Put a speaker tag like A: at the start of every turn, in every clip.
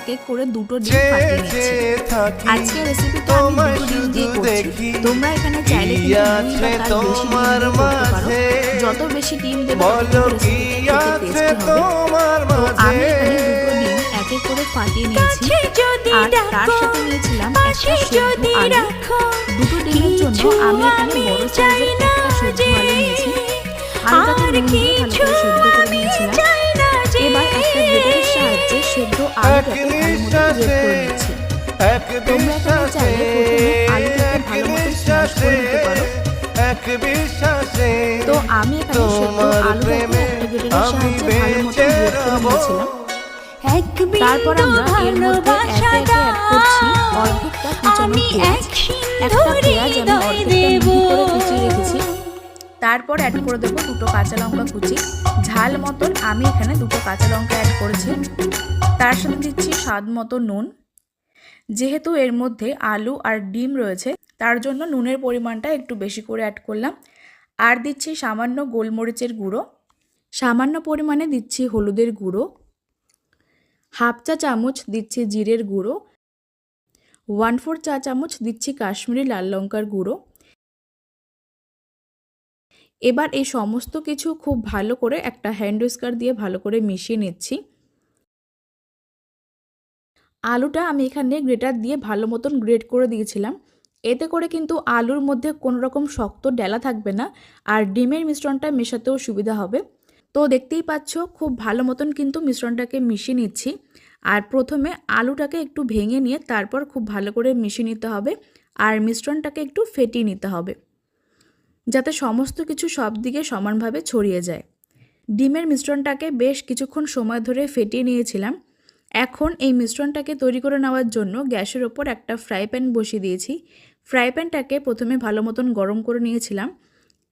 A: এক এক করে দুটো ডিম ফাটিয়ে নিচ্ছি। আজকের রেসিপিটা আমি দুটো ডিম দিয়ে করছি। তোমরা এখানে চাইলে কিন্তু 2 বা তার বেশি ডিম দিয়ে করতে পারো। যত বেশি ডিম দেবে তত রেসিপিটা খেতে টেস্টি হবে। তো আমি এখানে দুটো ডিম এক এক করে ফাটিয়ে নিয়েছি আর তার সাথে নিয়েছিলাম একটা সেদ্ধ আলু। দুটো ডিমের জন্য আমি এখানে বড় সাইজের একটা সেদ্ধ আলু নিয়েছি। আলুটাকে নুন দিয়ে ভালো করে সেদ্ধ করে নিয়েছিলাম। এবার একটা গ্রেটারের সাহায্যে সেদ্ধ আলুটাকে ভালো মতো গ্রেট করে নিচ্ছি। তোমরা এখানে চাইলে প্রথমে আলুটাকে ভালো মতো স্ম্যাশ করে নিতে পারো। তো আমি এখানে সেদ্ধ আলুটাকে একটা গ্রেটারের সাহায্যে ভালো মতো গ্রেট করে নিয়েছিলাম। তারপর আমরা এর মধ্যে একে একে অ্যাড করছি অর্ধেকটা কুচানো পেঁয়াজ। একটা পেঁয়াজ আমি অর্ধেকটা মিহি করে কুচিয়ে রেখেছি। তারপর অ্যাড করে দেবো দুটো কাঁচা লঙ্কা কুচি। ঝাল মতন আমি এখানে দুটো কাঁচা লঙ্কা অ্যাড করেছি। তার সাথে দিচ্ছি স্বাদ মতো নুন। যেহেতু এর মধ্যে আলু আর ডিম রয়েছে তার জন্য নুনের পরিমাণটা একটু বেশি করে অ্যাড করলাম। আর দিচ্ছি সামান্য গোলমরিচের গুঁড়ো, সামান্য পরিমাণে দিচ্ছি হলুদের গুঁড়ো, হাফ চা চামচ দিচ্ছি জিরের গুঁড়ো, 1/4 চা চামচ দিচ্ছি কাশ্মীরি লাল লঙ্কার গুঁড়ো। এবার এই সমস্ত কিছু খুব ভালো করে একটা হ্যান্ড হুইস্কার দিয়ে ভালো করে মিশিয়ে নিচ্ছি। আলুটা আমি এখানে গ্রেটার দিয়ে ভালো মতন গ্রেট করে দিয়েছিলাম। এতে করে কিন্তু আলুর মধ্যে কোনো রকম শক্ত ডেলা থাকবে না আর ডিমের মিশ্রণটা মেশাতেও সুবিধা হবে। তো দেখতেই পাচ্ছ খুব ভালো মতন কিন্তু মিশ্রণটাকে মিশিয়ে নিচ্ছি। আর প্রথমে আলুটাকে একটু ভেঙে নিয়ে তারপর খুব ভালো করে মিশিয়ে নিতে হবে আর মিশ্রণটাকে একটু ফেটিয়ে নিতে হবে যাতে সমস্ত কিছু সব দিকে সমানভাবে ছড়িয়ে যায়। ডিমের মিশ্রণটাকে বেশ কিছুক্ষণ সময় ধরে ফেটিয়ে নিয়েছিলাম। এখন এই মিশ্রণটাকে তৈরি করে নেওয়ার জন্য গ্যাসের ওপর একটা ফ্রাই প্যান বসিয়ে দিয়েছি। ফ্রাই প্যানটাকে প্রথমে ভালো মতন গরম করে নিয়েছিলাম।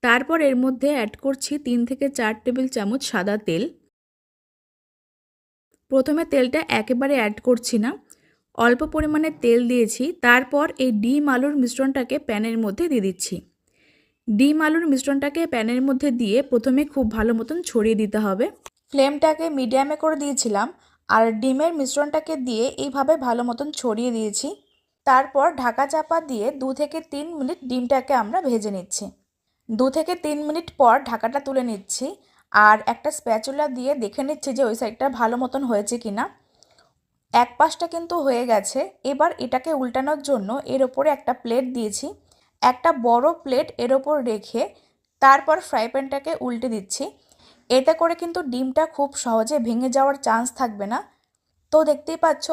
A: তারপর এর মধ্যে অ্যাড করছি 3 থেকে 4 টেবিল চামচ সাদা তেল। প্রথমে তেলটা একেবারে অ্যাড করছি না, অল্প পরিমাণে তেল দিয়েছি। তারপর এই ডিম আলুর মিশ্রণটাকে প্যানের মধ্যে দিয়ে দিচ্ছি। ডিম আলুর মিশ্রণটাকে প্যানের মধ্যে দিয়ে প্রথমে খুব ভালো মতন ছড়িয়ে দিতে হবে। ফ্লেমটাকে মিডিয়ামে করে দিয়েছিলাম আর ডিমের মিশ্রণটাকে দিয়ে এইভাবে ভালো মতন ছড়িয়ে দিয়েছি। তারপর ঢাকা চাপা দিয়ে 2 থেকে 3 মিনিট ডিমটাকে আমরা ভেজে নিচ্ছি। 2 থেকে 3 মিনিট পর ঢাকাটা তুলে নিচ্ছি আর একটা স্প্যাচুলা দিয়ে দেখে নিচ্ছি যে ওই সাইডটা ভালো মতন হয়েছে কিনা। এক পাশটা কিন্তু হয়ে গেছে। এবার এটাকে উল্টানোর জন্য এর ওপরে একটা প্লেট দিয়েছি। একটা বড় প্লেট এর ওপর রেখে তারপর ফ্রাই প্যানটাকে উল্টে দিচ্ছি। এতে করে কিন্তু ডিমটা খুব সহজে ভেঙে যাওয়ার চান্স থাকবে না। তো দেখতেই পাচ্ছ